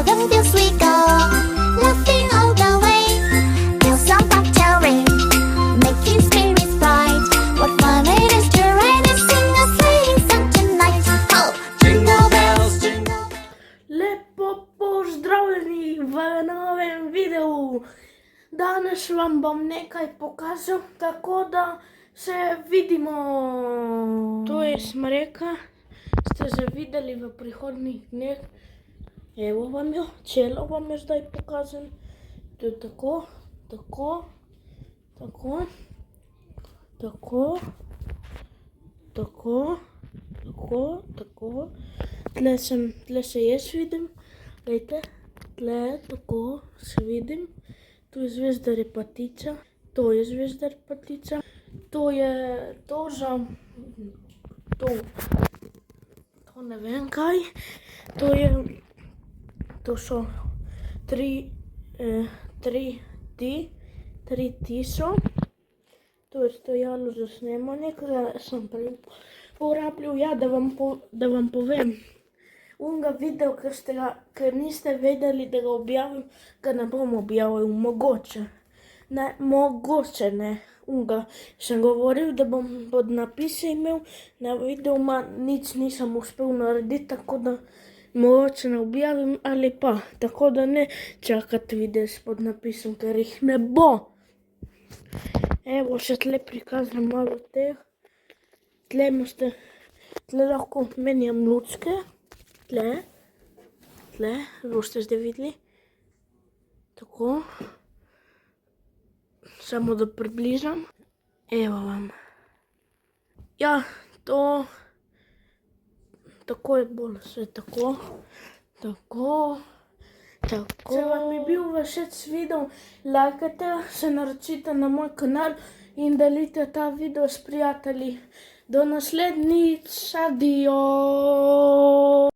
them feels we go, laughing all the way. Bells on bobtail ring, making spirits bright. What fun it is to ride and sing a sleighing song tonight. Oh, jingle bells, jingle bells. Lepo pozdravljeni v novem videu. Danes vam bom nekaj pokazal, tako da se vidimo. To je smreka, ste že videli v prihodnjih dneh. Evo vam jo, čelo vam je zdaj pokazan. To je tako, tako, tako, tako, tako, tako, tako. Tle se jaz vidim, glejte, tle tako se vidim. Tu je zvezda repatica, to je zvezda repatica, to je to za, to ne vem kaj, to so tri so, to je stojalo za snemanje, kaj sem prej porabljal, ja, da vam povem. Unga video, ker niste vedeli, da ga objavim, ga ne bom objavil, mogoče. Ne, mogoče ne. Unga sem govoril, da bom pod napise imel, na videu nič nisem uspel narediti, tako da mogoče ne objavim ali pa. Tako da ne čakati video s pod napisom, ker jih ne bo. Evo, še tle prikazam malo teh. Tle lahko menjam lučke. Tle, boste zdaj videli. Tako. Samo da približam. Evo vam. Ja, to. Tako je bolj vse, tako. Tako. Tako. Če vam je bil všeč video, lajkajte, se naročite na moj kanal in delite ta video s prijatelji. Do naslednjič, adijo.